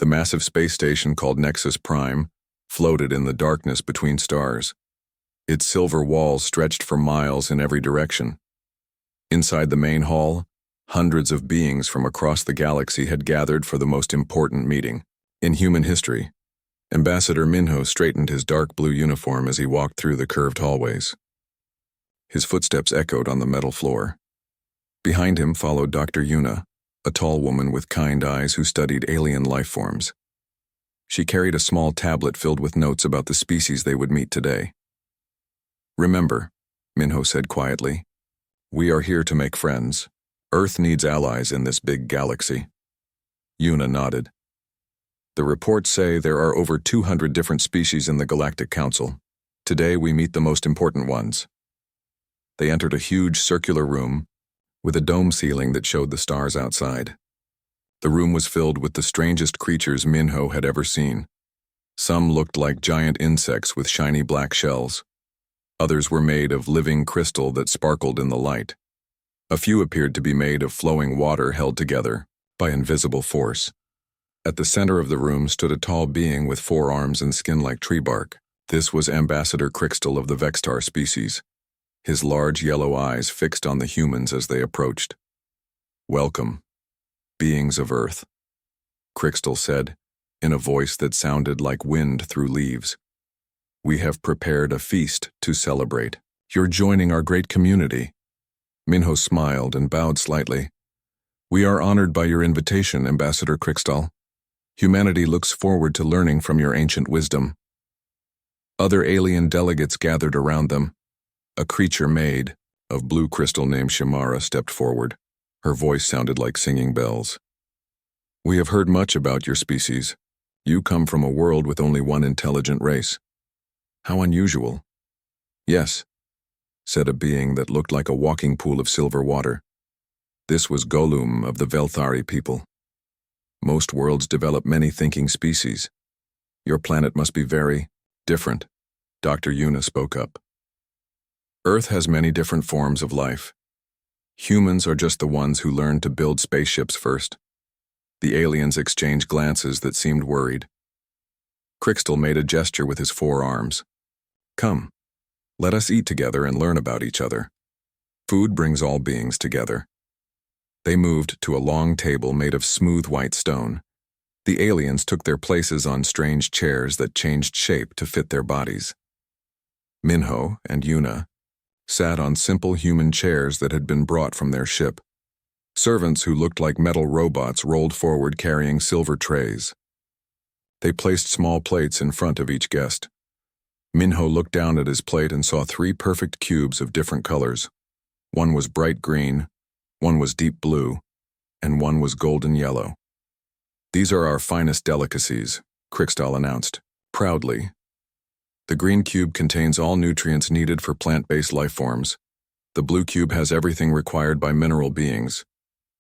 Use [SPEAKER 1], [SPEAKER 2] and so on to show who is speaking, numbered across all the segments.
[SPEAKER 1] The massive space station called Nexus Prime floated in the darkness between stars. Its silver walls stretched for miles in every direction. Inside the main hall, hundreds of beings from across the galaxy had gathered for the most important meeting in human history. Ambassador Minho straightened his dark blue uniform as he walked through the curved hallways. His footsteps echoed on the metal floor. Behind him followed Dr. Yuna, a tall woman with kind eyes who studied alien life forms. She carried a small tablet filled with notes about the species they would meet today. "Remember," Minho said quietly, "we are here to make friends. Earth needs allies in this big galaxy." Yuna nodded. "The reports say there are over 200 different species in the Galactic Council. Today we meet the most important ones." They entered a huge circular room with a dome ceiling that showed the stars outside. The room was filled with the strangest creatures Minho had ever seen. Some looked like giant insects with shiny black shells. Others were made of living crystal that sparkled in the light. A few appeared to be made of flowing water held together by invisible force. At the center of the room stood a tall being with 4 arms and skin like tree bark. This was Ambassador Crystal of the Vextar species, his large yellow eyes fixed on the humans as they approached. "Welcome, beings of Earth," Crystal said, in a voice that sounded like wind through leaves. "We have prepared a feast to celebrate. You're joining our great community." Minho smiled and bowed slightly. "We are honored by your invitation, Ambassador Crystal. Humanity looks forward to learning from your ancient wisdom." Other alien delegates gathered around them. A creature made of blue crystal named Shamara stepped forward. Her voice sounded like singing bells. "We have heard much about your species. You come from a world with only one intelligent race. How unusual." "Yes," said a being that looked like a walking pool of silver water. This was Golum of the Velthari people. "Most worlds develop many thinking species. Your planet must be very different," Dr. Yuna spoke up. "Earth has many different forms of life. Humans are just the ones who learned to build spaceships first." The aliens exchanged glances that seemed worried. Crystal made a gesture with his 4 arms. "Come, let us eat together and learn about each other. Food brings all beings together." They moved to a long table made of smooth white stone. The aliens took their places on strange chairs that changed shape to fit their bodies. Minho and Yuna sat on simple human chairs that had been brought from their ship. Servants who looked like metal robots rolled forward carrying silver trays. They placed small plates in front of each guest. Minho looked down at his plate and saw 3 perfect cubes of different colors. One was bright green, one was deep blue, and one was golden yellow. "These are our finest delicacies," Crystal announced, proudly. "The green cube contains all nutrients needed for plant-based life forms. The blue cube has everything required by mineral beings.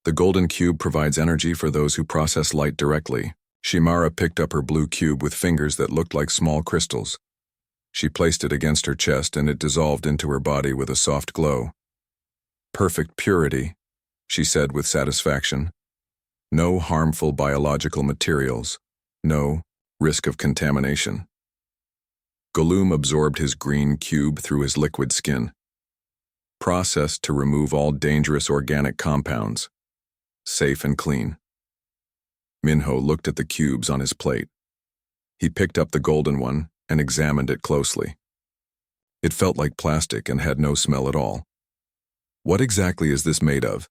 [SPEAKER 1] The golden cube provides energy for those who process light directly." Shimara picked up her blue cube with fingers that looked like small crystals. She placed it against her chest and it dissolved into her body with a soft glow. "Perfect purity," she said with satisfaction. "No harmful biological materials. No risk of contamination." Golum absorbed his green cube through his liquid skin. "Processed to remove all dangerous organic compounds. Safe and clean." Minho looked at the cubes on his plate. He picked up the golden one and examined it closely. It felt like plastic and had no smell at all. "What exactly is this made of?"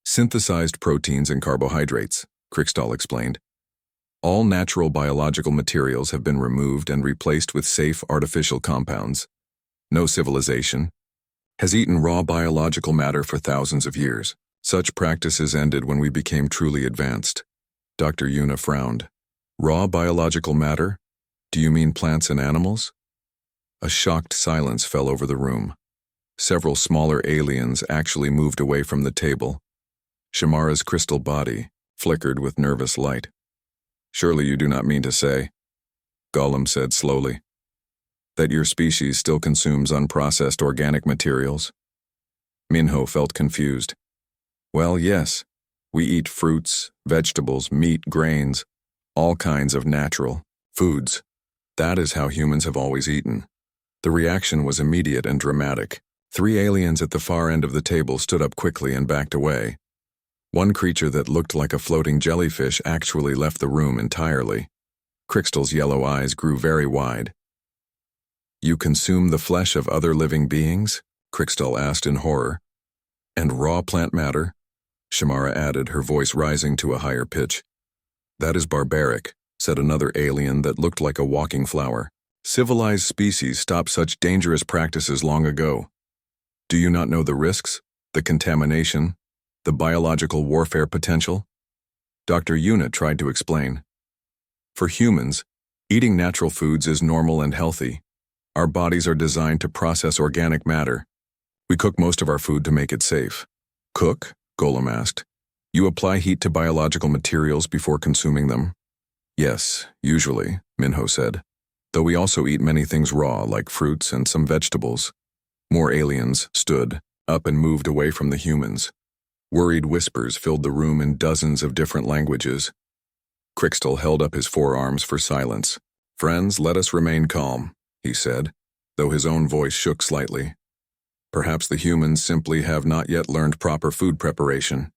[SPEAKER 1] "Synthesized proteins and carbohydrates," Crystal explained. "All natural biological materials have been removed and replaced with safe artificial compounds. No civilization has eaten raw biological matter for thousands of years. Such practices ended when we became truly advanced." Dr. Yuna frowned. "Raw biological matter? Do you mean plants and animals?" A shocked silence fell over the room. Several smaller aliens actually moved away from the table. Shamara's crystal body flickered with nervous light. "Surely you do not mean to say," Golum said slowly, "that your species still consumes unprocessed organic materials?" Minho felt confused. "Well, yes. We eat fruits, vegetables, meat, grains, All kinds of natural foods. That is how humans have always eaten. The reaction was immediate and dramatic. 3 aliens at the far end of the table stood up quickly and backed away. One creature that looked like a floating jellyfish actually left the room entirely. Crystal's yellow eyes grew very wide. "You consume the flesh of other living beings?" Crystal asked in horror. "And raw plant matter?" Shamara added, her voice rising to a higher pitch. "That is barbaric," said another alien that looked like a walking flower. "Civilized species stopped such dangerous practices long ago. Do you not know the risks, the contamination, the biological warfare potential?" Dr. Yuna tried to explain. "For humans, eating natural foods is normal and healthy. Our bodies are designed to process organic matter. We cook most of our food to make it safe." "Cook?" Golem asked. "You apply heat to biological materials before consuming them?" "Yes, usually," Minho said. "Though we also eat many things raw, like fruits and some vegetables." More aliens stood up and moved away from the humans. Worried whispers filled the room in dozens of different languages. Crystal held up his forearms for silence. "Friends, let us remain calm," he said, though his own voice shook slightly. "Perhaps the humans simply have not yet learned proper food preparation.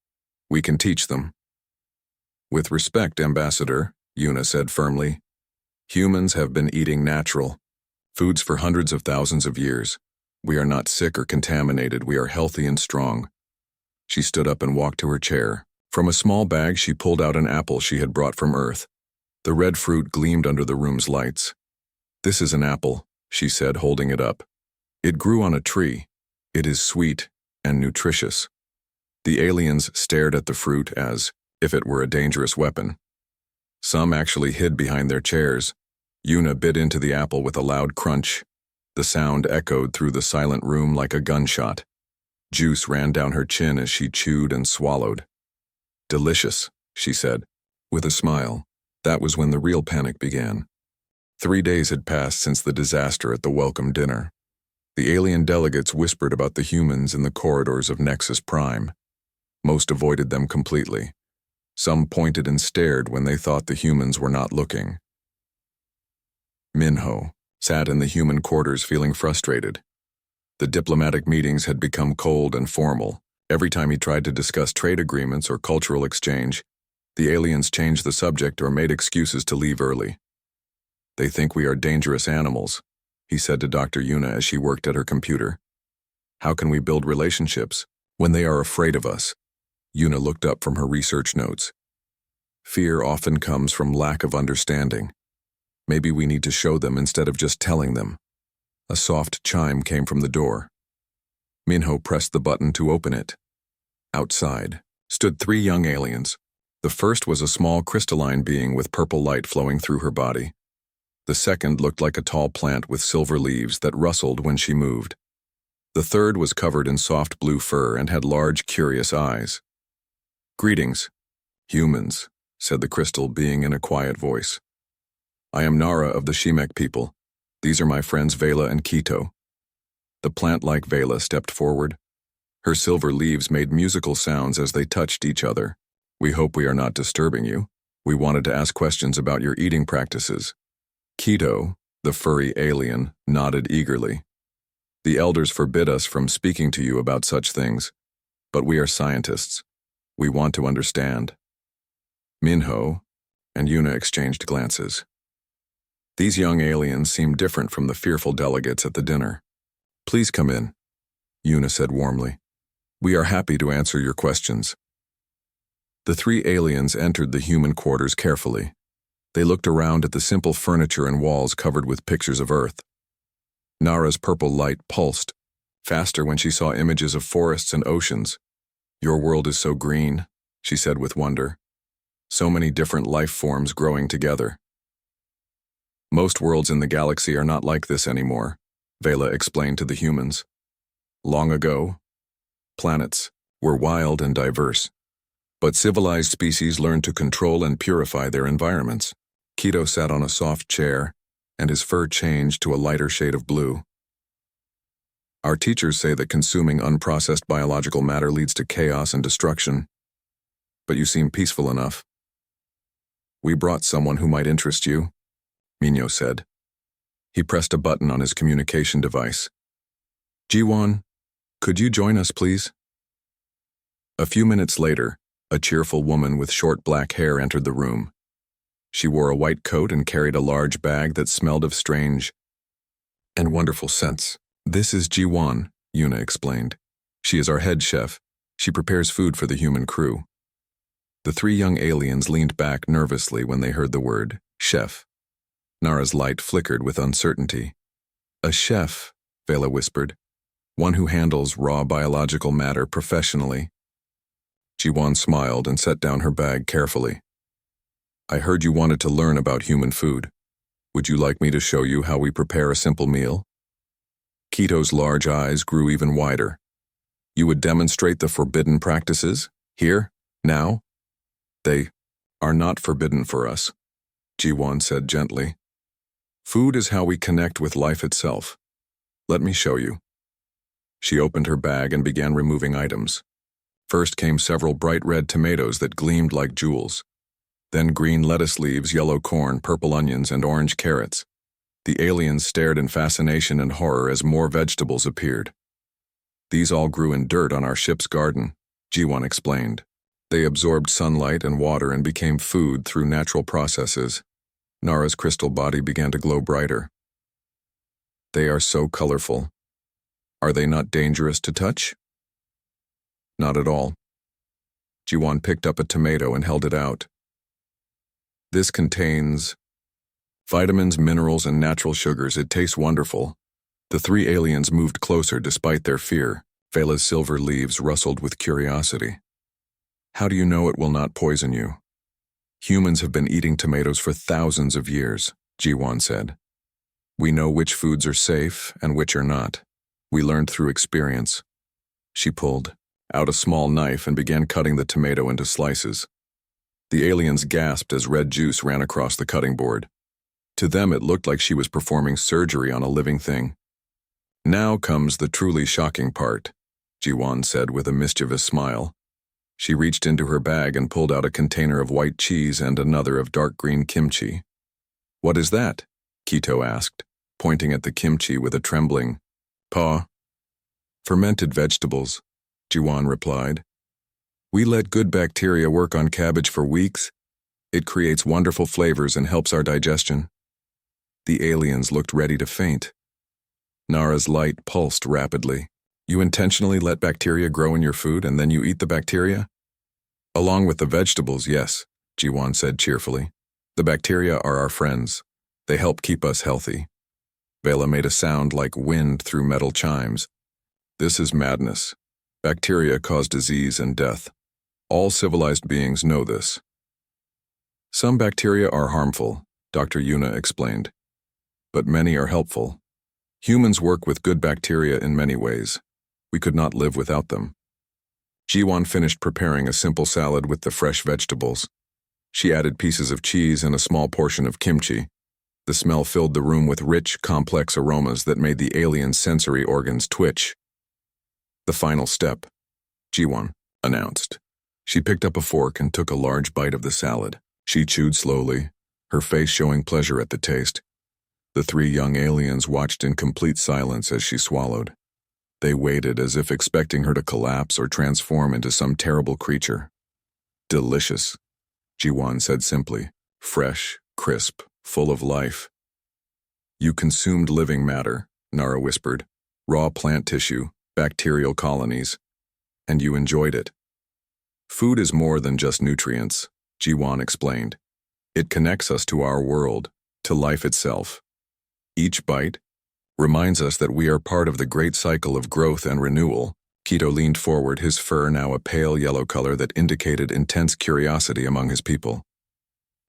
[SPEAKER 1] We can teach them." "With respect, Ambassador," Yuna said firmly, "humans have been eating natural foods for hundreds of thousands of years. We are not sick or contaminated, we are healthy and strong." She stood up and walked to her chair. From a small bag she pulled out an apple she had brought from Earth. The red fruit gleamed under the room's lights. "This is an apple," she said, holding it up. "It grew on a tree. It is sweet and nutritious." The aliens stared at the fruit as if it were a dangerous weapon. Some actually hid behind their chairs. Yuna bit into the apple with a loud crunch. The sound echoed through the silent room like a gunshot. Juice ran down her chin as she chewed and swallowed. "Delicious," she said, with a smile. That was when the real panic began. 3 days had passed since the disaster at the welcome dinner. The alien delegates whispered about the humans in the corridors of Nexus Prime. Most avoided them completely. Some pointed and stared when they thought the humans were not looking. Minho sat in the human quarters feeling frustrated. The diplomatic meetings had become cold and formal. Every time he tried to discuss trade agreements or cultural exchange, the aliens changed the subject or made excuses to leave early. "They think we are dangerous animals," he said to Dr. Yuna as she worked at her computer. "How can we build relationships when they are afraid of us?" Yuna looked up from her research notes. "Fear often comes from lack of understanding. Maybe we need to show them instead of just telling them." A soft chime came from the door. Minho pressed the button to open it. Outside stood 3 young aliens. The first was a small crystalline being with purple light flowing through her body. The second looked like a tall plant with silver leaves that rustled when she moved. The third was covered in soft blue fur and had large, curious eyes. "Greetings, humans," said the crystal being in a quiet voice. "I am Nara of the Shemek people. These are my friends Vela and Keto." The plant-like Vela stepped forward. Her silver leaves made musical sounds as they touched each other. "We hope we are not disturbing you. We wanted to ask questions about your eating practices." Keto, the furry alien, nodded eagerly. "The elders forbid us from speaking to you about such things, but we are scientists. We want to understand." Minho and Yuna exchanged glances. These young aliens seemed different from the fearful delegates at the dinner. "Please come in," Yuna said warmly. "We are happy to answer your questions." The 3 aliens entered the human quarters carefully. They looked around at the simple furniture and walls covered with pictures of Earth. Nara's purple light pulsed, faster when she saw images of forests and oceans. "Your world is so green," she said with wonder. "So many different life forms growing together." "Most worlds in the galaxy are not like this anymore," Vela explained to the humans. "Long ago, planets were wild and diverse, but civilized species learned to control and purify their environments." Keto sat on a soft chair, and his fur changed to a lighter shade of blue. "Our teachers say that consuming unprocessed biological matter leads to chaos and destruction, but you seem peaceful enough." We brought someone who might interest you, Minho said. He pressed a button on his communication device. Jiwon, could you join us, please? A few minutes later, a cheerful woman with short black hair entered the room. She wore a white coat and carried a large bag that smelled of strange and wonderful scents. This is Jiwon, Yuna explained. She is our head chef. She prepares food for the human crew. The three young aliens leaned back nervously when they heard the word chef. Nara's light flickered with uncertainty. A chef, Vela whispered. One who handles raw biological matter professionally. Jiwon smiled and set down her bag carefully. I heard you wanted to learn about human food. Would you like me to show you how we prepare a simple meal? Kito's large eyes grew even wider. You would demonstrate the forbidden practices? Here? Now? They are not forbidden for us, Jiwon said gently. Food is how we connect with life itself. Let me show you. She opened her bag and began removing items. First came several bright red tomatoes that gleamed like jewels. Then green lettuce leaves, yellow corn, purple onions, and orange carrots. The aliens stared in fascination and horror as more vegetables appeared. These all grew in dirt on our ship's garden, Jiwon explained. They absorbed sunlight and water and became food through natural processes. Nara's crystal body began to glow brighter. They are so colorful. Are they not dangerous to touch? Not at all. Jiwon picked up a tomato and held it out. This contains vitamins, minerals, and natural sugars. It tastes wonderful. The three aliens moved closer despite their fear. Vela's silver leaves rustled with curiosity. How do you know it will not poison you? Humans have been eating tomatoes for thousands of years, Jiwon said. We know which foods are safe and which are not. We learned through experience. She pulled out a small knife and began cutting the tomato into slices. The aliens gasped as red juice ran across the cutting board. To them, it looked like she was performing surgery on a living thing. Now comes the truly shocking part, Jiwon said with a mischievous smile. She reached into her bag and pulled out a container of white cheese and another of dark green kimchi. What is that? Kito asked, pointing at the kimchi with a trembling paw. Fermented vegetables, Jiwon replied. We let good bacteria work on cabbage for weeks. It creates wonderful flavors and helps our digestion. The aliens looked ready to faint. Nara's light pulsed rapidly. You intentionally let bacteria grow in your food and then you eat the bacteria? Along with the vegetables, yes, Jiwon said cheerfully. The bacteria are our friends. They help keep us healthy. Vela made a sound like wind through metal chimes. This is madness. Bacteria cause disease and death. All civilized beings know this. Some bacteria are harmful, Dr. Yuna explained. But many are helpful. Humans work with good bacteria in many ways. We could not live without them. Jiwon finished preparing a simple salad with the fresh vegetables. She added pieces of cheese and a small portion of kimchi. The smell filled the room with rich, complex aromas that made the alien sensory organs twitch. The final step, Jiwon announced. She picked up a fork and took a large bite of the salad. She chewed slowly, her face showing pleasure at the taste. The three young aliens watched in complete silence as she swallowed. They waited as if expecting her to collapse or transform into some terrible creature. Delicious, Jiwon said simply. Fresh, crisp, full of life. You consumed living matter, Nara whispered. Raw plant tissue, bacterial colonies. And you enjoyed it. Food is more than just nutrients, Jiwon explained. It connects us to our world, to life itself. Each bite reminds us that we are part of the great cycle of growth and renewal. Kito leaned forward, his fur now a pale yellow color that indicated intense curiosity among his people.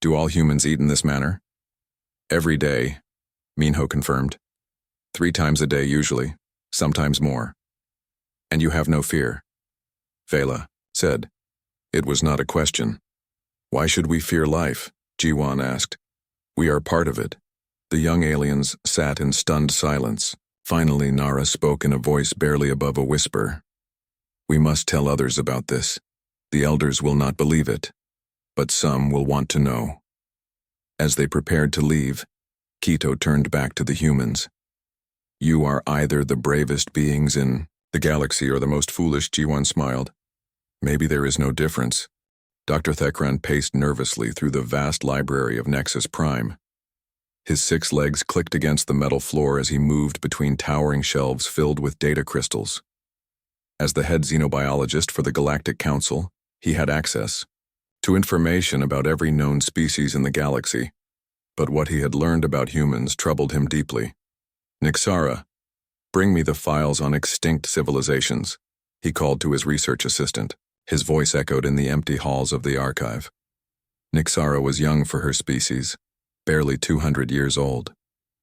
[SPEAKER 1] Do all humans eat in this manner? Every day, Minho confirmed. 3 times a day usually, sometimes more. And you have no fear, Vela said. It was not a question. Why should we fear life? Jiwon asked. We are part of it. The young aliens sat in stunned silence. Finally, Nara spoke in a voice barely above a whisper. We must tell others about this. The elders will not believe it, but some will want to know. As they prepared to leave, Quito turned back to the humans. "You are either the bravest beings in the galaxy or the most foolish," G1 smiled. "Maybe there is no difference." Dr. Thekran paced nervously through the vast library of Nexus Prime. His 6 legs clicked against the metal floor as he moved between towering shelves filled with data crystals. As the head xenobiologist for the Galactic Council, he had access to information about every known species in the galaxy, but what he had learned about humans troubled him deeply. "Nixara, bring me the files on extinct civilizations," he called to his research assistant. His voice echoed in the empty halls of the archive. Nixara was young for her species, barely 200 years old.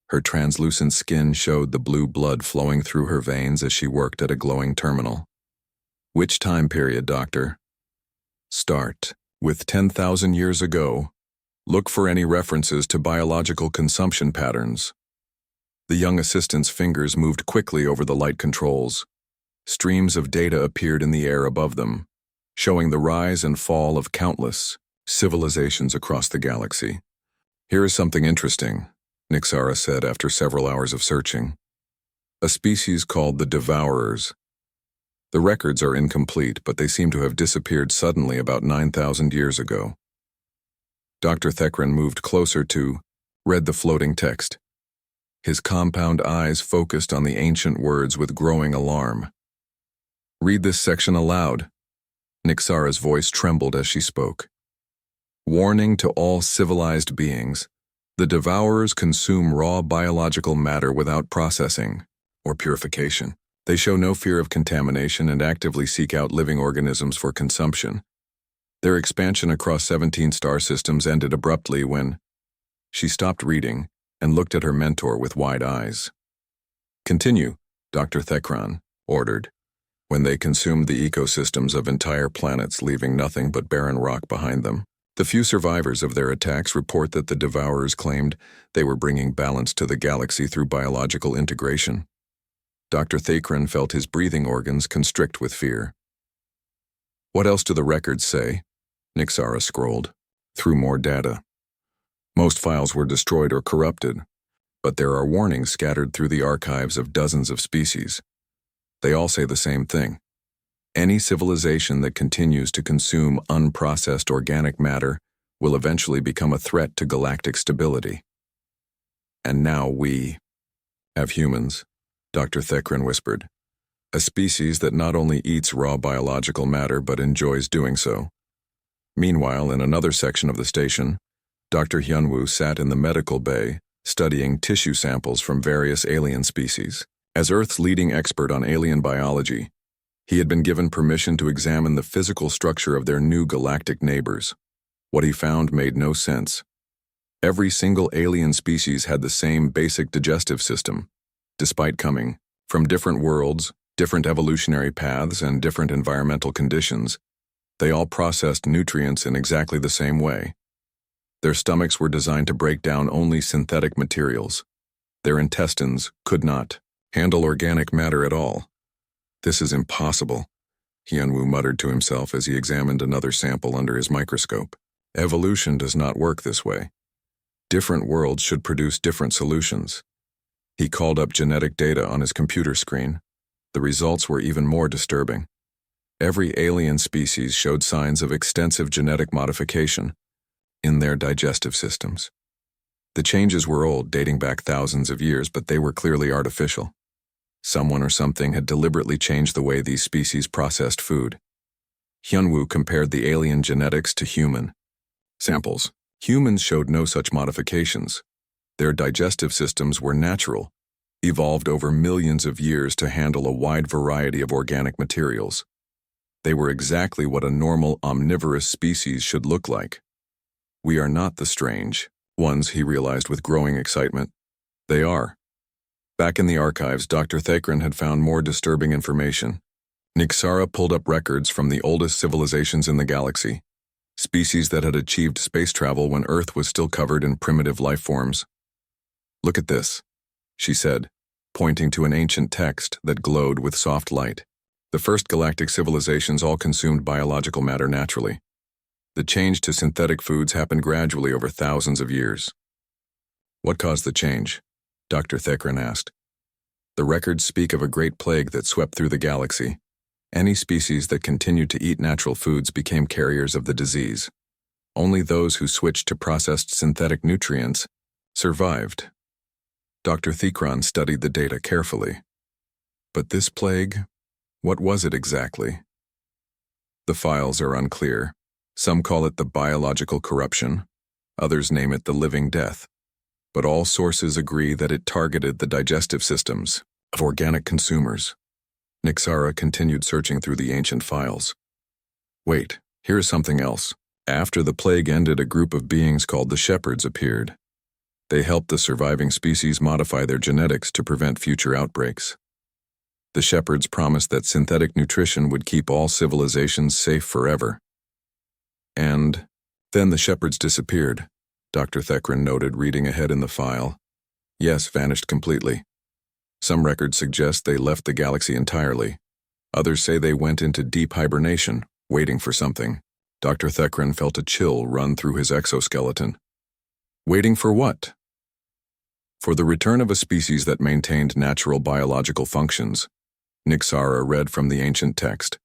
[SPEAKER 1] Her translucent skin showed the blue blood flowing through her veins as she worked at a glowing terminal. "Which time period, Doctor?" "Start with 10,000 years ago. Look for any references to biological consumption patterns." The young assistant's fingers moved quickly over the light controls. Streams of data appeared in the air above them, showing the rise and fall of countless civilizations across the galaxy. "Here is something interesting," Nixara said after several hours of searching. "A species called the Devourers. The records are incomplete, but they seem to have disappeared suddenly about 9,000 years ago." Dr. Thekran moved closer to, read the floating text. His compound eyes focused on the ancient words with growing alarm. "Read this section aloud." Nixara's voice trembled as she spoke. "Warning to all civilized beings. The Devourers consume raw biological matter without processing or purification. They show no fear of contamination and actively seek out living organisms for consumption. Their expansion across 17 star systems ended abruptly when..." She stopped reading and looked at her mentor with wide eyes. "Continue," Dr. Thekran ordered. "When they consumed the ecosystems of entire planets, leaving nothing but barren rock behind them. The few survivors of their attacks report that the Devourers claimed they were bringing balance to the galaxy through biological integration." Dr. Thekran felt his breathing organs constrict with fear. "What else do the records say?" Nixara scrolled through more data. "Most files were destroyed or corrupted, but there are warnings scattered through the archives of dozens of species. They all say the same thing. Any civilization that continues to consume unprocessed organic matter will eventually become a threat to galactic stability. And now we have humans," Dr. Thekran whispered. "A species that not only eats raw biological matter but enjoys doing so." Meanwhile, in another section of the station, Dr. Hyunwoo sat in the medical bay, studying tissue samples from various alien species. As Earth's leading expert on alien biology, he had been given permission to examine the physical structure of their new galactic neighbors. What he found made no sense. Every single alien species had the same basic digestive system, despite coming from different worlds, different evolutionary paths, and different environmental conditions. They all processed nutrients in exactly the same way. Their stomachs were designed to break down only synthetic materials. Their intestines could not handle organic matter at all. "This is impossible," Hyunwoo muttered to himself as he examined another sample under his microscope. "Evolution does not work this way. Different worlds should produce different solutions." He called up genetic data on his computer screen. The results were even more disturbing. Every alien species showed signs of extensive genetic modification in their digestive systems. The changes were old, dating back thousands of years, but they were clearly artificial. Someone or something had deliberately changed the way these species processed food. Hyunwoo compared the alien genetics to human samples. Humans showed no such modifications. Their digestive systems were natural, evolved over millions of years to handle a wide variety of organic materials. They were exactly what a normal omnivorous species should look like. "We are not the strange ones," he realized with growing excitement. "They are." Back in the archives, Dr. Thekran had found more disturbing information. Nixara pulled up records from the oldest civilizations in the galaxy, species that had achieved space travel when Earth was still covered in primitive life forms. "Look at this," she said, pointing to an ancient text that glowed with soft light. "The first galactic civilizations all consumed biological matter naturally. The change to synthetic foods happened gradually over thousands of years. What caused the change? Dr. Thekran asked. The records speak of a great plague that swept through the galaxy. Any species that continued to eat natural foods became carriers of the disease. Only those who switched to processed synthetic nutrients survived. Dr. Thekran studied the data carefully. But this plague, what was it exactly? The files are unclear. Some call it the biological corruption, others name it the living death. But all sources agree that it targeted the digestive systems of organic consumers. Nixara continued searching through the ancient files. Wait, here's something else. After the plague ended, a group of beings called the Shepherds appeared. They helped the surviving species modify their genetics to prevent future outbreaks. The Shepherds promised that synthetic nutrition would keep all civilizations safe forever. And then the Shepherds disappeared, Dr. Thekran noted, reading ahead in the file. Yes, vanished completely. Some records suggest they left the galaxy entirely. Others say they went into deep hibernation, waiting for something. Dr. Thekran felt a chill run through his exoskeleton. Waiting for what? For the return of a species that maintained natural biological functions, Nixara read from the ancient text.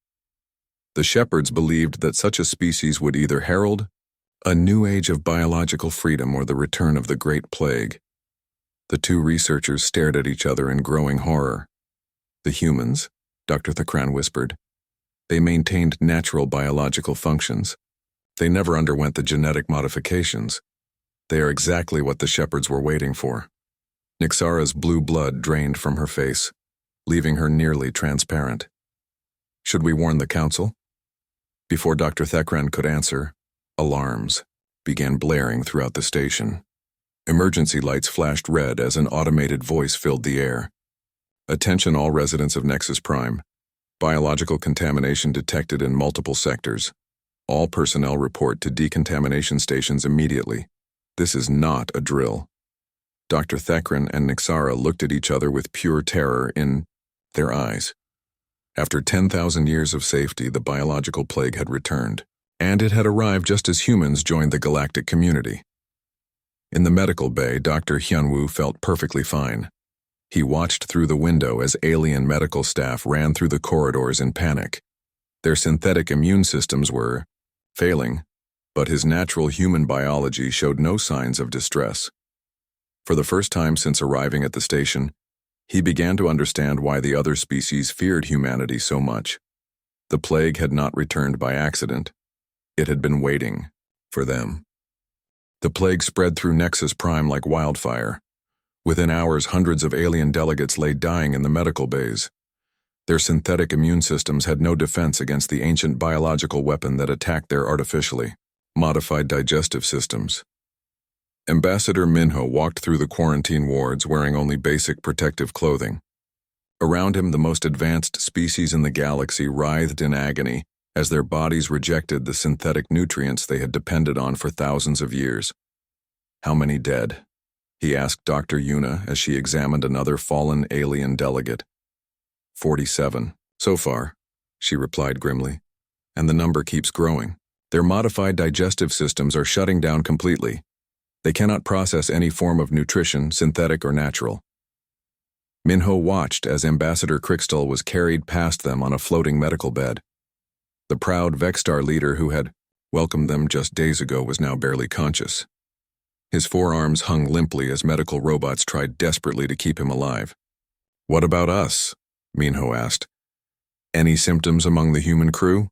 [SPEAKER 1] The Shepherds believed that such a species would either herald a new age of biological freedom or the return of the Great Plague. The two researchers stared at each other in growing horror. The humans, Dr. Thekran whispered, they maintained natural biological functions. They never underwent the genetic modifications. They are exactly what the Shepherds were waiting for. Nixara's blue blood drained from her face, leaving her nearly transparent. Should we warn the council? Before Dr. Thekran could answer, alarms began blaring throughout the station. Emergency lights flashed red as an automated voice filled the air. Attention all residents of Nexus Prime. Biological contamination detected in multiple sectors. All personnel report to decontamination stations immediately. This is not a drill. Dr. Thekran and Nixara looked at each other with pure terror in their eyes. After 10,000 years of safety, the biological plague had returned, and it had arrived just as humans joined the galactic community. In the medical bay, Dr. Hyunwoo felt perfectly fine. He watched through the window as alien medical staff ran through the corridors in panic. Their synthetic immune systems were failing, but his natural human biology showed no signs of distress. For the first time since arriving at the station, he began to understand why the other species feared humanity so much. The plague had not returned by accident. It had been waiting for them. The plague spread through Nexus Prime like wildfire. Within hours, hundreds of alien delegates lay dying in the medical bays. Their synthetic immune systems had no defense against the ancient biological weapon that attacked their artificially modified digestive systems. Ambassador Minho walked through the quarantine wards wearing only basic protective clothing. Around him, the most advanced species in the galaxy writhed in agony as their bodies rejected the synthetic nutrients they had depended on for thousands of years. How many dead? He asked Dr. Yuna as she examined another fallen alien delegate. 47, so far, she replied grimly, and the number keeps growing. Their modified digestive systems are shutting down completely. They cannot process any form of nutrition, synthetic or natural. Minho watched as Ambassador Crystal was carried past them on a floating medical bed. The proud Vexstar leader who had welcomed them just days ago was now barely conscious. His forearms hung limply as medical robots tried desperately to keep him alive. What about us? Minho asked. Any symptoms among the human crew?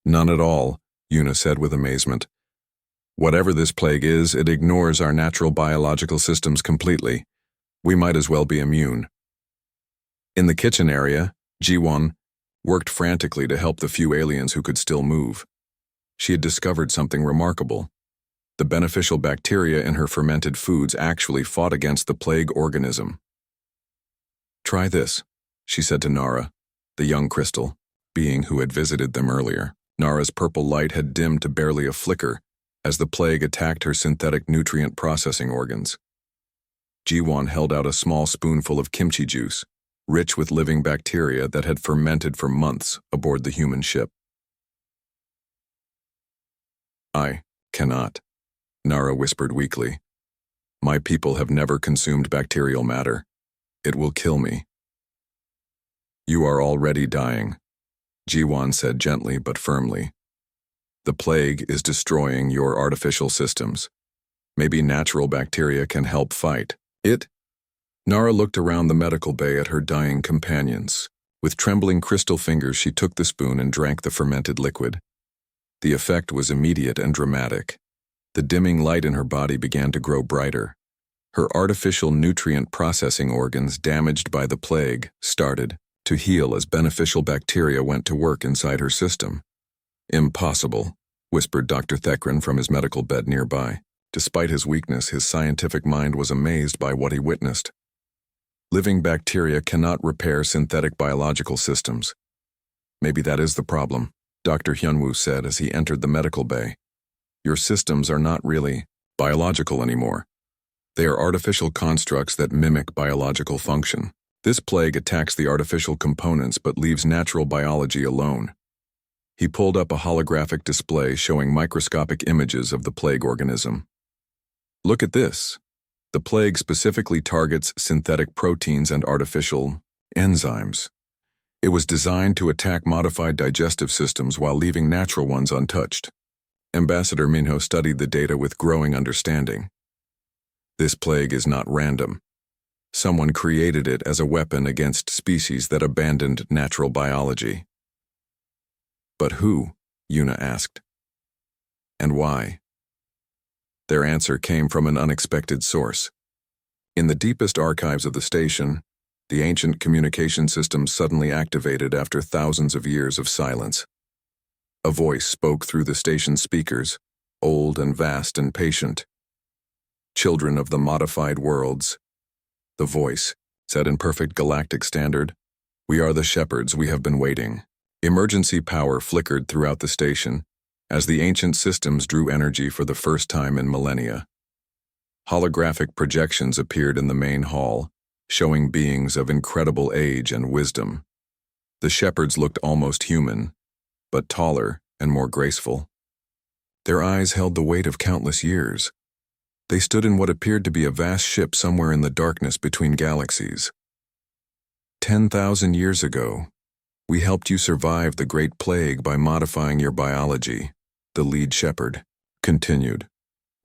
[SPEAKER 1] None at all, Yuna said with amazement. Whatever this plague is, it ignores our natural biological systems completely. We might as well be immune. In the kitchen area, Ji-won worked frantically to help the few aliens who could still move. She had discovered something remarkable. The beneficial bacteria in her fermented foods actually fought against the plague organism. Try this, she said to Nara, the young crystal, being who had visited them earlier. Nara's purple light had dimmed to barely a flicker as the plague attacked her synthetic nutrient processing organs. Ji-won held out a small spoonful of kimchi juice, rich with living bacteria that had fermented for months aboard the human ship. I cannot, Nara whispered weakly. My people have never consumed bacterial matter. It will kill me. You are already dying, Jiwan said gently but firmly. The plague is destroying your artificial systems. Maybe natural bacteria can help fight it. Nara looked around the medical bay at her dying companions. With trembling crystal fingers, she took the spoon and drank the fermented liquid. The effect was immediate and dramatic. The dimming light in her body began to grow brighter. Her artificial nutrient processing organs, damaged by the plague, started to heal as beneficial bacteria went to work inside her system. Impossible, whispered Dr. Thekran from his medical bed nearby. Despite his weakness, his scientific mind was amazed by what he witnessed. Living bacteria cannot repair synthetic biological systems. Maybe that is the problem, Dr. Hyunwoo said as he entered the medical bay. Your systems are not really biological anymore. They are artificial constructs that mimic biological function. This plague attacks the artificial components but leaves natural biology alone. He pulled up a holographic display showing microscopic images of the plague organism. Look at this. The plague specifically targets synthetic proteins and artificial enzymes. It was designed to attack modified digestive systems while leaving natural ones untouched. Ambassador Minho studied the data with growing understanding. This plague is not random. Someone created it as a weapon against species that abandoned natural biology. But who? Yuna asked. And why? Their answer came from an unexpected source. In the deepest archives of the station, the ancient communication system suddenly activated after thousands of years of silence. A voice spoke through the station's speakers, old and vast and patient. Children of the modified worlds. The voice said in perfect galactic standard, We are the shepherds, we have been waiting. Emergency power flickered throughout the station as the ancient systems drew energy for the first time in millennia. Holographic projections appeared in the main hall, showing beings of incredible age and wisdom. The shepherds looked almost human, but taller and more graceful. Their eyes held the weight of countless years. They stood in what appeared to be a vast ship somewhere in the darkness between galaxies. 10,000 years ago, we helped you survive the Great Plague by modifying your biology, the lead shepherd continued.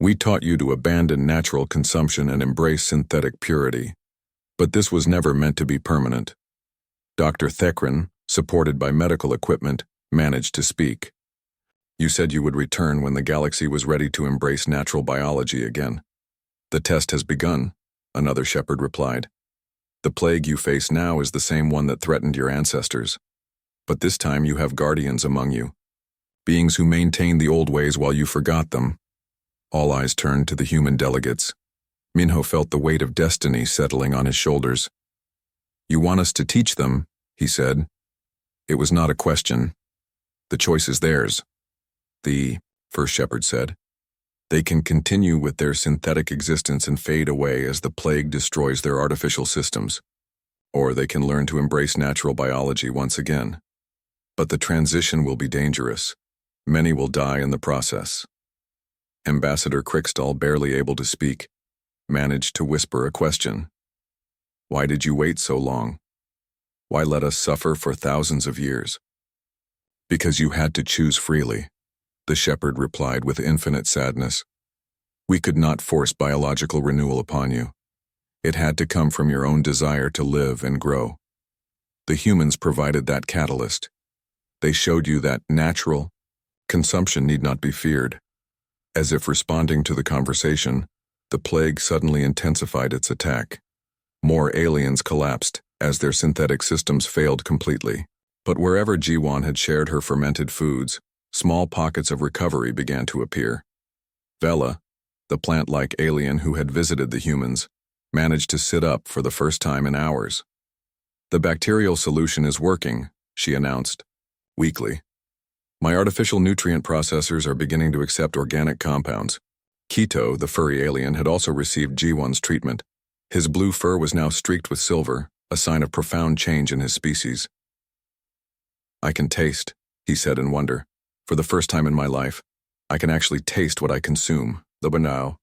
[SPEAKER 1] We taught you to abandon natural consumption and embrace synthetic purity. But this was never meant to be permanent. Dr. Thekran, supported by medical equipment, managed to speak. You said you would return when the galaxy was ready to embrace natural biology again. The test has begun, another shepherd replied. The plague you face now is the same one that threatened your ancestors. But this time you have guardians among you, beings who maintained the old ways while you forgot them. All eyes turned to the human delegates. Minho felt the weight of destiny settling on his shoulders. You want us to teach them, he said. It was not a question. The choice is theirs. The first shepherd said. They can continue with their synthetic existence and fade away as the plague destroys their artificial systems. Or they can learn to embrace natural biology once again. But the transition will be dangerous. Many will die in the process. Ambassador Crickstall, barely able to speak, managed to whisper a question. Why did you wait so long? Why let us suffer for thousands of years? Because you had to choose freely, the shepherd replied with infinite sadness. We could not force biological renewal upon you. It had to come from your own desire to live and grow. The humans provided that catalyst. They showed you that natural consumption need not be feared. As if responding to the conversation, the plague suddenly intensified its attack. More aliens collapsed as their synthetic systems failed completely. But wherever Jiwan had shared her fermented foods, small pockets of recovery began to appear. Vela, the plant-like alien who had visited the humans, managed to sit up for the first time in hours. The bacterial solution is working, she announced, weakly. My artificial nutrient processors are beginning to accept organic compounds. Kito, the furry alien, had also received G1's treatment. His blue fur was now streaked with silver, a sign of profound change in his species. I can taste, he said in wonder. For the first time in my life, I can actually taste what I consume, the banao.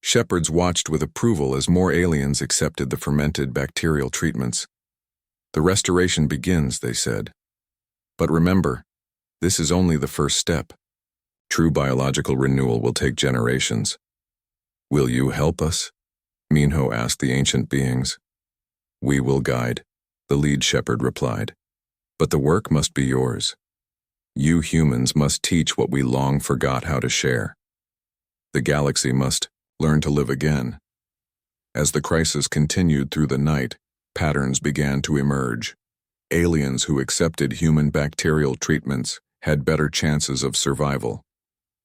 [SPEAKER 1] Shepherds watched with approval as more aliens accepted the fermented bacterial treatments. The restoration begins, they said. But remember, this is only the first step. True biological renewal will take generations. Will you help us? Minho asked the ancient beings. We will guide, the lead shepherd replied. But the work must be yours. You humans must teach what we long forgot how to share. The galaxy must learn to live again. As the crisis continued through the night, patterns began to emerge. Aliens who accepted human bacterial treatments had better chances of survival.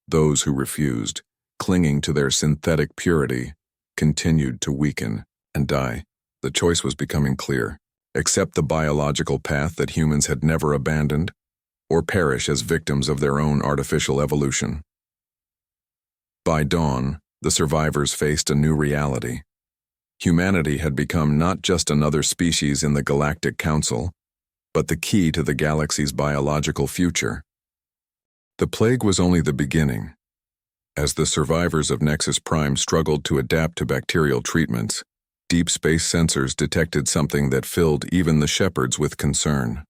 [SPEAKER 1] Those who refused, clinging to their synthetic purity, continued to weaken and die. The choice was becoming clear. Accept the biological path that humans had never abandoned, or perish as victims of their own artificial evolution. By dawn, the survivors faced a new reality. Humanity had become not just another species in the Galactic Council, but the key to the galaxy's biological future. The plague was only the beginning. As the survivors of Nexus Prime struggled to adapt to bacterial treatments, deep space sensors detected something that filled even the shepherds with concern.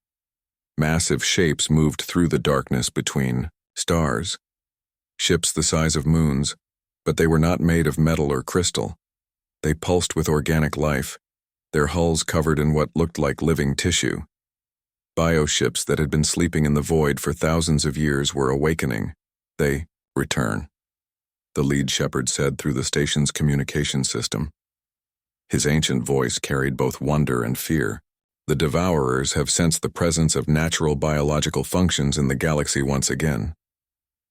[SPEAKER 1] Massive shapes moved through the darkness between stars. Ships the size of moons, but they were not made of metal or crystal. They pulsed with organic life, their hulls covered in what looked like living tissue. Bioships that had been sleeping in the void for thousands of years were awakening. They return, the lead shepherd said through the station's communication system. His ancient voice carried both wonder and fear. The Devourers have sensed the presence of natural biological functions in the galaxy once again.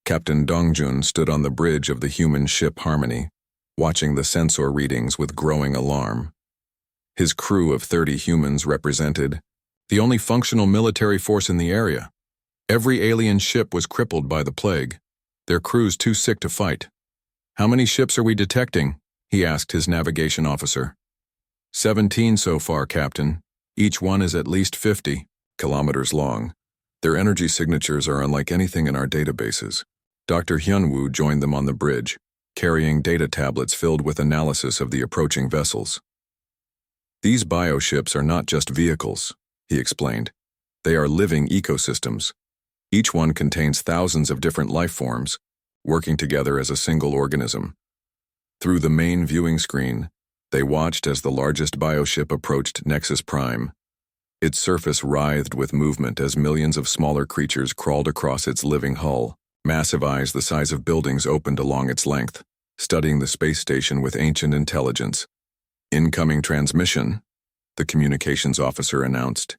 [SPEAKER 1] Captain Dongjun stood on the bridge of the human ship Harmony, watching the sensor readings with growing alarm. His crew of 30 humans represented the only functional military force in the area. Every alien ship was crippled by the plague, their crews too sick to fight. How many ships are we detecting? He asked his navigation officer. 17 so far, Captain. Each one is at least 50 kilometers long. Their energy signatures are unlike anything in our databases. Dr. Hyunwoo joined them on the bridge, carrying data tablets filled with analysis of the approaching vessels. These bioships are not just vehicles, he explained. They are living ecosystems. Each one contains thousands of different life forms, working together as a single organism. Through the main viewing screen, they watched as the largest bioship approached Nexus Prime. Its surface writhed with movement as millions of smaller creatures crawled across its living hull. Massive eyes the size of buildings opened along its length, studying the space station with ancient intelligence. Incoming transmission, the communications officer announced.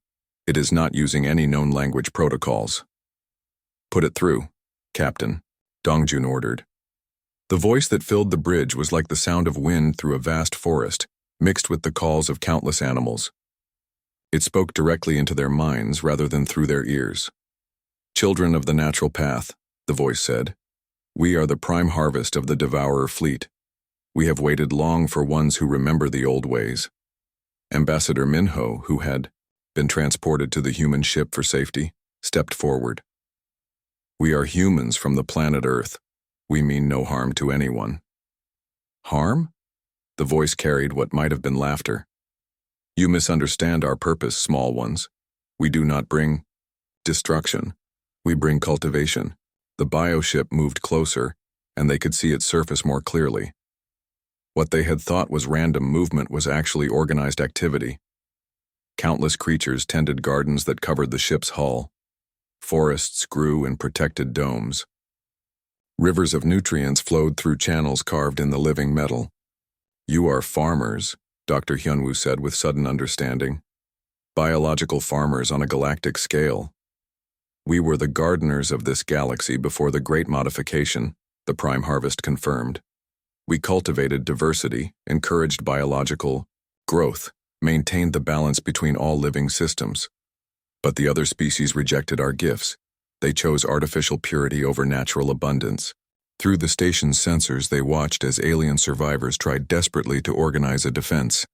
[SPEAKER 1] It is not using any known language protocols. Put it through, Captain, Dongjun ordered. The voice that filled the bridge was like the sound of wind through a vast forest, mixed with the calls of countless animals. It spoke directly into their minds rather than through their ears. Children of the natural path, the voice said. We are the prime harvest of the Devourer fleet. We have waited long for ones who remember the old ways. Ambassador Minho, who had been transported to the human ship for safety, stepped forward. We are humans from the planet Earth. We mean no harm to anyone. Harm? The voice carried what might have been laughter. You misunderstand our purpose, small ones. We do not bring destruction. We bring cultivation. The bioship moved closer, and they could see its surface more clearly. What they had thought was random movement was actually organized activity. Countless creatures tended gardens that covered the ship's hull. Forests grew in protected domes. Rivers of nutrients flowed through channels carved in the living metal. You are farmers, Dr. Hyunwoo said with sudden understanding. Biological farmers on a galactic scale. We were the gardeners of this galaxy before the Great Modification, the Prime Harvest confirmed. We cultivated diversity, encouraged biological growth, maintained the balance between all living systems. But the other species rejected our gifts. They chose artificial purity over natural abundance. Through the station's sensors, they watched as alien survivors tried desperately to organize a defense.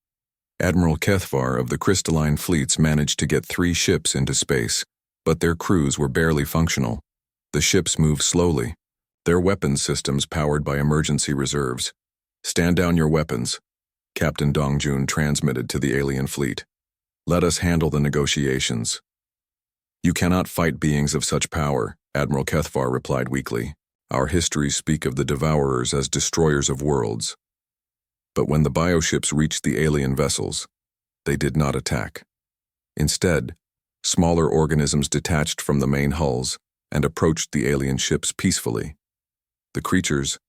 [SPEAKER 1] Admiral Kethvar of the Crystalline Fleets managed to get 3 ships into space, but their crews were barely functional. The ships moved slowly, Their weapons systems powered by emergency reserves. "Stand down your weapons," Captain Dongjun transmitted to the alien fleet. "Let us handle the negotiations." "You cannot fight beings of such power," Admiral Kethvar replied weakly. "Our histories speak of the Devourers as destroyers of worlds." But when the bioships reached the alien vessels, they did not attack. Instead, smaller organisms detached from the main hulls and approached the alien ships peacefully. The creatures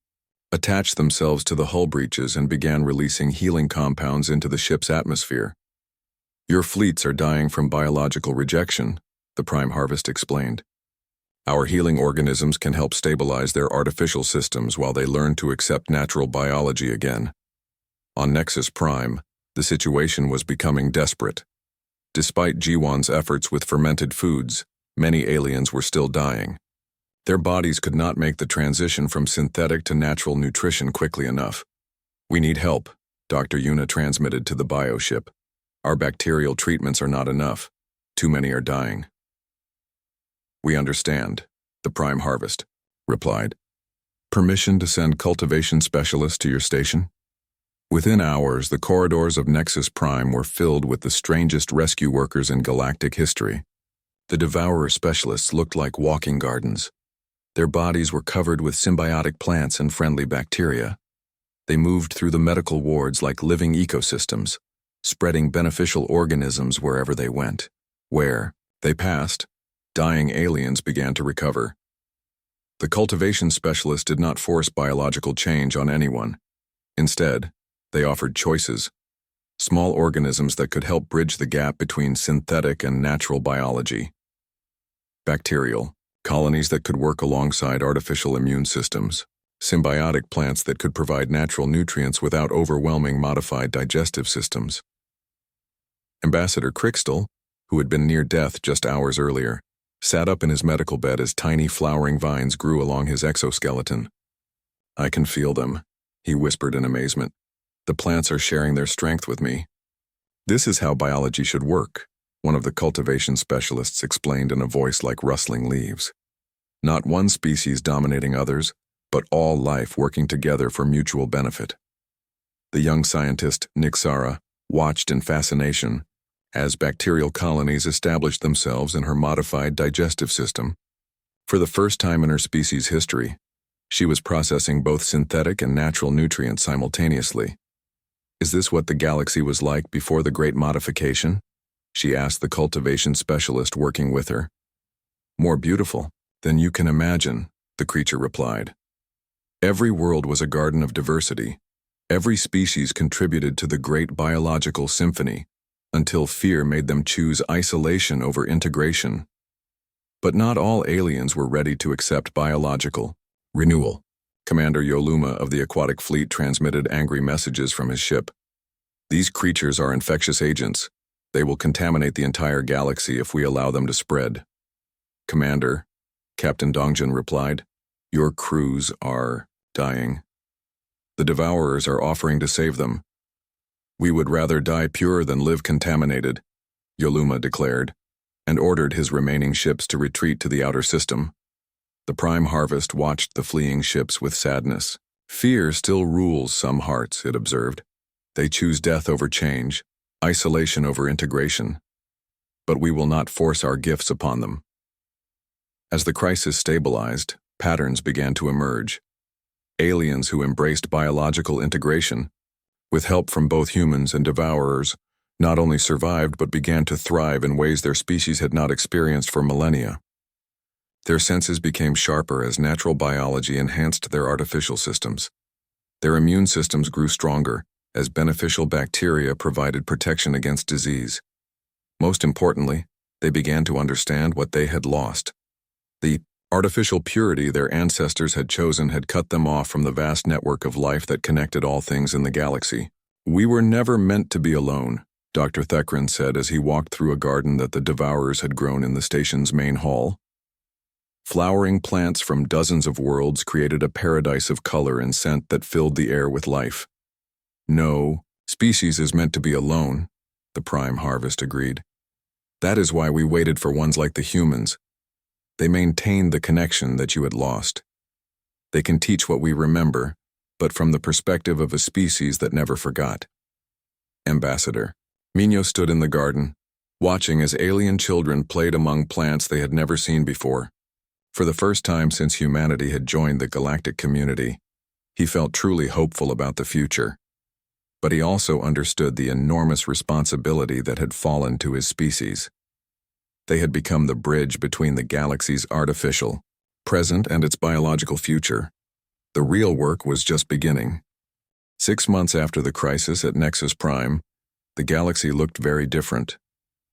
[SPEAKER 1] attached themselves to the hull breaches and began releasing healing compounds into the ship's atmosphere. "Your fleets are dying from biological rejection," the Prime Harvest explained. "Our healing organisms can help stabilize their artificial systems while they learn to accept natural biology again." On Nexus Prime, the situation was becoming desperate. Despite Jiwan's efforts with fermented foods, many aliens were still dying. Their bodies could not make the transition from synthetic to natural nutrition quickly enough. "We need help," Dr. Yuna transmitted to the bioship. "Our bacterial treatments are not enough. Too many are dying." "We understand," the Prime Harvest replied. "Permission to send cultivation specialists to your station?" Within hours, the corridors of Nexus Prime were filled with the strangest rescue workers in galactic history. The Devourer specialists looked like walking gardens. Their bodies were covered with symbiotic plants and friendly bacteria. They moved through the medical wards like living ecosystems, spreading beneficial organisms wherever they went. Where they passed, dying aliens began to recover. The cultivation specialists did not force biological change on anyone. Instead, they offered choices, small organisms that could help bridge the gap between synthetic and natural biology. Bacterial colonies that could work alongside artificial immune systems, symbiotic plants that could provide natural nutrients without overwhelming modified digestive systems. Ambassador Crystal, who had been near death just hours earlier, sat up in his medical bed as tiny flowering vines grew along his exoskeleton. "I can feel them," he whispered in amazement. "The plants are sharing their strength with me." "This is how biology should work," one of the cultivation specialists explained in a voice like rustling leaves. "Not one species dominating others, but all life working together for mutual benefit." The young scientist, Nixara, watched in fascination as bacterial colonies established themselves in her modified digestive system. For the first time in her species' history, she was processing both synthetic and natural nutrients simultaneously. "Is this what the galaxy was like before the Great Modification?" she asked the cultivation specialist working with her. "More beautiful than you can imagine," the creature replied. "Every world was a garden of diversity. Every species contributed to the great biological symphony, until fear made them choose isolation over integration. But not all aliens were ready to accept biological renewal." Commander Yoluma of the aquatic fleet transmitted angry messages from his ship. "These creatures are infectious agents. They will contaminate the entire galaxy if we allow them to spread." "Commander," Captain Dongjun replied, "your crews are dying. The Devourers are offering to save them." "We would rather die pure than live contaminated," Yoluma declared, and ordered his remaining ships to retreat to the outer system. The Prime Harvest watched the fleeing ships with sadness. "Fear still rules some hearts," it observed. "They choose death over change, isolation over integration. But we will not force our gifts upon them." As the crisis stabilized, patterns began to emerge. Aliens who embraced biological integration, with help from both humans and Devourers, not only survived but began to thrive in ways their species had not experienced for millennia. Their senses became sharper as natural biology enhanced their artificial systems. Their immune systems grew stronger as beneficial bacteria provided protection against disease. Most importantly, they began to understand what they had lost. The artificial purity their ancestors had chosen had cut them off from the vast network of life that connected all things in the galaxy. "We were never meant to be alone," Dr. Thekran said as he walked through a garden that the Devourers had grown in the station's main hall. Flowering plants from dozens of worlds created a paradise of color and scent that filled the air with life. "No species is meant to be alone," the Prime Harvest agreed. "That is why we waited for ones like the humans. They maintained the connection that you had lost." They can teach what we remember, but from the perspective of a species that never forgot. Ambassador. Mino stood in the garden, watching as alien children played among plants they had never seen before. For the first time since humanity had joined the galactic community, he felt truly hopeful about the future. But he also understood the enormous responsibility that had fallen to his species. They had become the bridge between the galaxy's artificial present and its biological future. The real work was just beginning. 6 months after the crisis at Nexus Prime, the galaxy looked very different.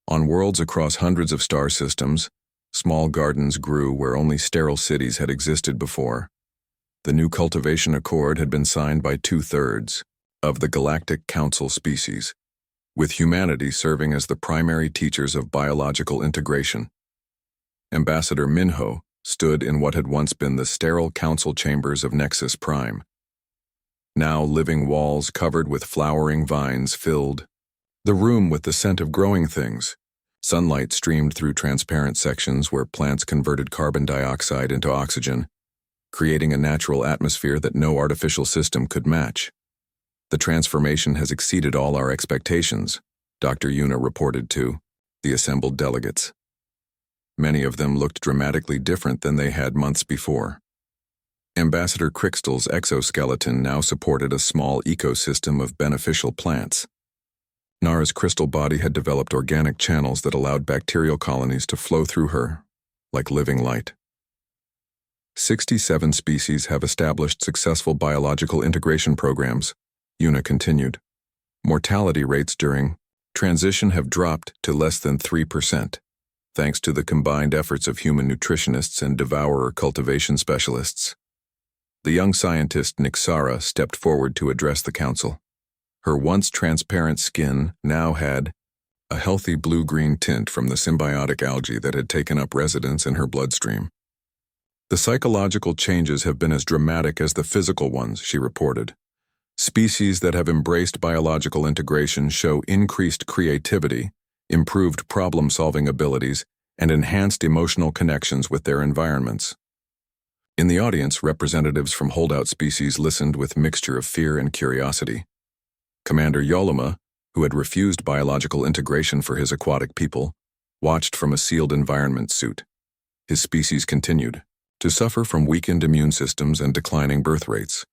[SPEAKER 1] On worlds across hundreds of star systems, small gardens grew where only sterile cities had existed before. The new cultivation accord had been signed by 2/3 of the Galactic Council species, with humanity serving as the primary teachers of biological integration. Ambassador Minho stood in what had once been the sterile council chambers of Nexus Prime. Now living walls covered with flowering vines filled the room with the scent of growing things. Sunlight streamed through transparent sections where plants converted carbon dioxide into oxygen, creating a natural atmosphere that no artificial system could match. The transformation has exceeded all our expectations, Dr. Yuna reported to the assembled delegates. Many of them looked dramatically different than they had months before. Ambassador Crystal's exoskeleton now supported a small ecosystem of beneficial plants. Nara's crystal body had developed organic channels that allowed bacterial colonies to flow through her, like living light. 67 species have established successful biological integration programs, Yuna continued. Mortality rates during transition have dropped to less than 3%, thanks to the combined efforts of human nutritionists and devourer cultivation specialists. The young scientist Nixara stepped forward to address the council. Her once transparent skin now had a healthy blue-green tint from the symbiotic algae that had taken up residence in her bloodstream. The psychological changes have been as dramatic as the physical ones, she reported. Species that have embraced biological integration show increased creativity, improved problem-solving abilities, and enhanced emotional connections with their environments. In the audience, representatives from holdout species listened with mixture of fear and curiosity. Commander Yoluma, who had refused biological integration for his aquatic people, watched from a sealed environment suit. His species continued to suffer from weakened immune systems and declining birth rates,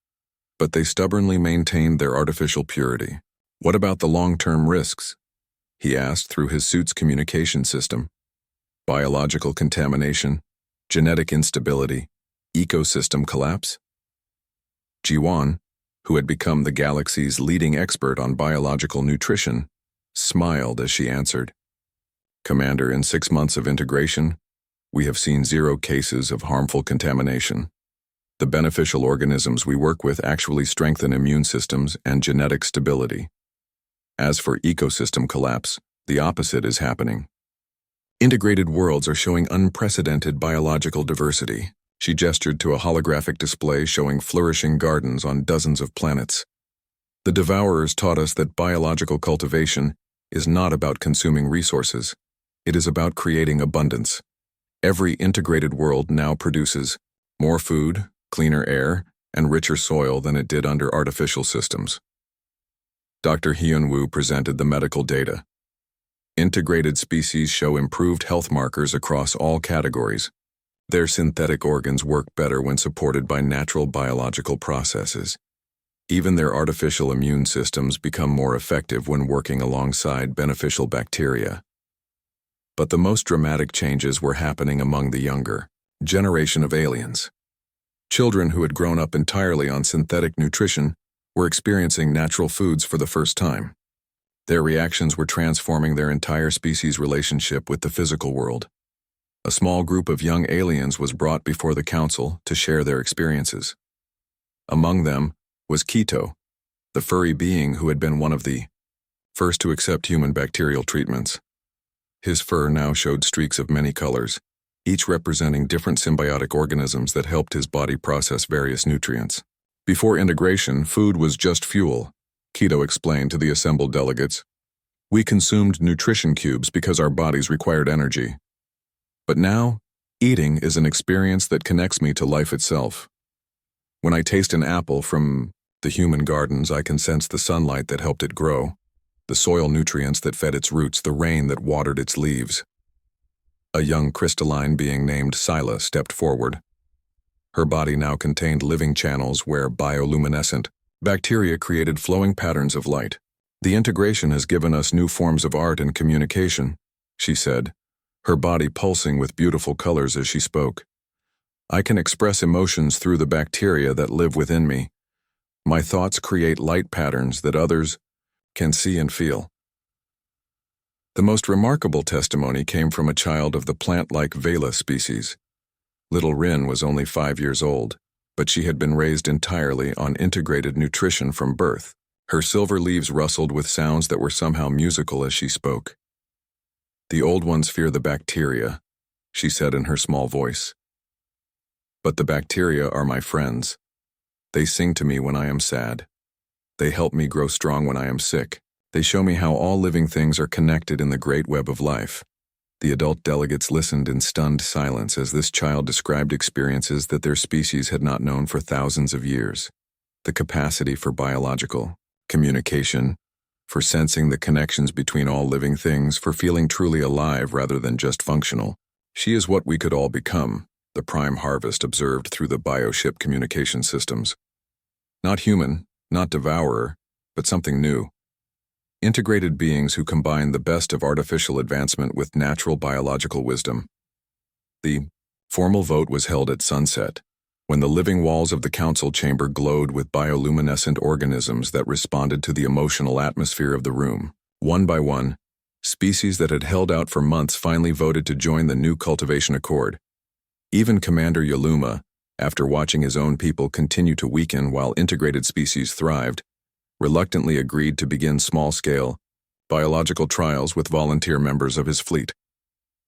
[SPEAKER 1] but they stubbornly maintained their artificial purity. What about the long-term risks? He asked through his suit's communication system. Biological contamination, genetic instability, ecosystem collapse? Jiwan, who had become the galaxy's leading expert on biological nutrition, smiled as she answered. Commander, in 6 months of integration, we have seen 0 cases of harmful contamination. The beneficial organisms we work with actually strengthen immune systems and genetic stability. As for ecosystem collapse, the opposite is happening. Integrated worlds are showing unprecedented biological diversity. She gestured to a holographic display showing flourishing gardens on dozens of planets. The devourers taught us that biological cultivation is not about consuming resources. It is about creating abundance. Every integrated world now produces more food, cleaner air, and richer soil than it did under artificial systems. Dr. Hyun-woo presented the medical data. Integrated species show improved health markers across all categories. Their synthetic organs work better when supported by natural biological processes. Even their artificial immune systems become more effective when working alongside beneficial bacteria. But the most dramatic changes were happening among the younger generation of aliens. Children who had grown up entirely on synthetic nutrition were experiencing natural foods for the first time. Their reactions were transforming their entire species' relationship with the physical world. A small group of young aliens was brought before the council to share their experiences. Among them was Keto, the furry being who had been one of the first to accept human bacterial treatments. His fur now showed streaks of many colors, each representing different symbiotic organisms that helped his body process various nutrients. Before integration, food was just fuel, Keto explained to the assembled delegates. We consumed nutrition cubes because our bodies required energy. But now, eating is an experience that connects me to life itself. When I taste an apple from the human gardens, I can sense the sunlight that helped it grow, the soil nutrients that fed its roots, the rain that watered its leaves. A young crystalline being named Scylla stepped forward. Her body now contained living channels where bioluminescent bacteria created flowing patterns of light. The integration has given us new forms of art and communication, she said, her body pulsing with beautiful colors as she spoke. I can express emotions through the bacteria that live within me. My thoughts create light patterns that others can see and feel. The most remarkable testimony came from a child of the plant-like Vela species. Little Rin was only 5 years old, but she had been raised entirely on integrated nutrition from birth. Her silver leaves rustled with sounds that were somehow musical as she spoke. The old ones fear the bacteria, she said in her small voice. But the bacteria are my friends. They sing to me when I am sad. They help me grow strong when I am sick. They show me how all living things are connected in the great web of life. The adult delegates listened in stunned silence as this child described experiences that their species had not known for thousands of years. The capacity for biological communication, for sensing the connections between all living things, for feeling truly alive rather than just functional. She is what we could all become, the prime harvest observed through the bioship communication systems. Not human, not devourer, but something new. Integrated beings who combine the best of artificial advancement with natural biological wisdom. The formal vote was held at sunset, when the living walls of the council chamber glowed with bioluminescent organisms that responded to the emotional atmosphere of the room. One by one, species that had held out for months finally voted to join the new cultivation accord. Even Commander Yaluma, after watching his own people continue to weaken while integrated species thrived, reluctantly agreed to begin small-scale biological trials with volunteer members of his fleet.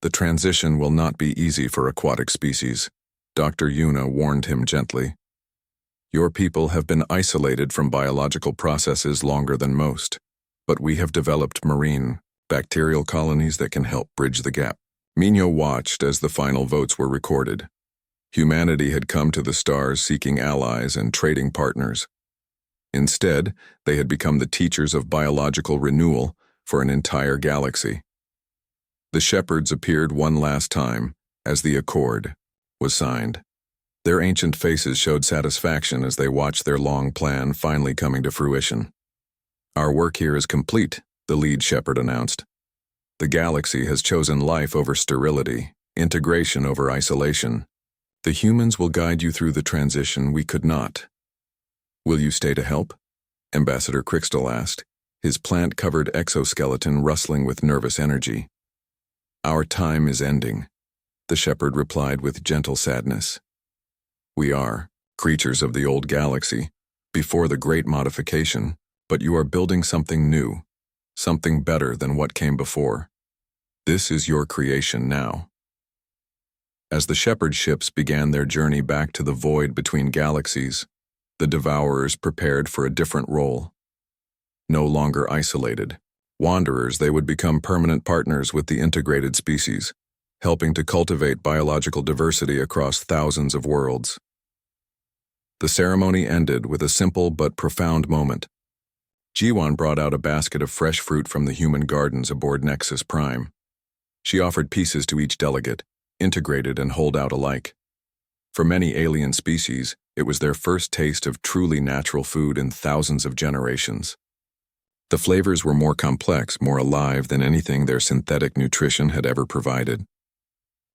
[SPEAKER 1] The transition will not be easy for aquatic species, Dr. Yuna warned him gently. Your people have been isolated from biological processes longer than most, but we have developed marine bacterial colonies that can help bridge the gap. Minho watched as the final votes were recorded. Humanity had come to the stars seeking allies and trading partners. Instead, they had become the teachers of biological renewal for an entire galaxy. The shepherds appeared one last time as the accord was signed. Their ancient faces showed satisfaction as they watched their long plan finally coming to fruition. Our work here is complete, the lead shepherd announced. The galaxy has chosen life over sterility, integration over isolation. The humans will guide you through the transition we could not. Will you stay to help? Ambassador Crystal asked, his plant-covered exoskeleton rustling with nervous energy. Our time is ending, the shepherd replied with gentle sadness. We are creatures of the old galaxy, before the great modification, but you are building something new, something better than what came before. This is your creation now. As the shepherd ships began their journey back to the void between galaxies, the devourers prepared for a different role. No longer isolated wanderers, they would become permanent partners with the integrated species, helping to cultivate biological diversity across thousands of worlds. The ceremony ended with a simple but profound moment. Jiwan brought out a basket of fresh fruit from the human gardens aboard Nexus Prime. She offered pieces to each delegate, integrated and holdout alike. For many alien species, it was their first taste of truly natural food in thousands of generations. The flavors were more complex, more alive than anything their synthetic nutrition had ever provided.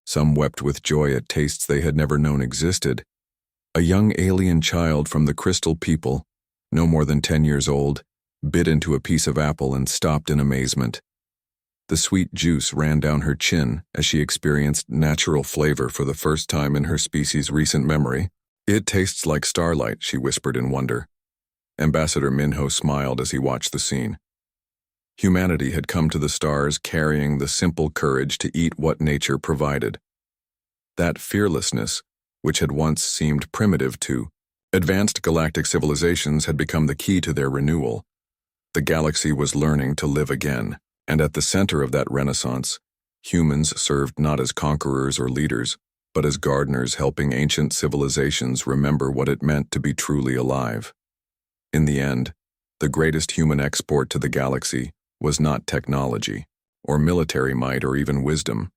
[SPEAKER 1] Some wept with joy at tastes they had never known existed. A young alien child from the Crystal People, no more than 10 years old, bit into a piece of apple and stopped in amazement. The sweet juice ran down her chin as she experienced natural flavor for the first time in her species' recent memory. It tastes like starlight, she whispered in wonder. Ambassador Minho smiled as he watched the scene. Humanity had come to the stars carrying the simple courage to eat what nature provided. That fearlessness, which had once seemed primitive to advanced galactic civilizations, had become the key to their renewal. The galaxy was learning to live again, and at the center of that renaissance, humans served not as conquerors or leaders, but as gardeners helping ancient civilizations remember what it meant to be truly alive. In the end, the greatest human export to the galaxy was not technology, or military might, or even wisdom.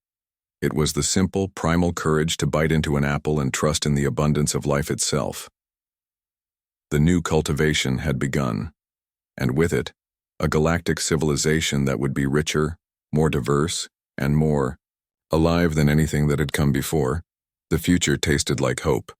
[SPEAKER 1] It was the simple, primal courage to bite into an apple and trust in the abundance of life itself. The new cultivation had begun, and with it, a galactic civilization that would be richer, more diverse, and more alive than anything that had come before. The future tasted like hope.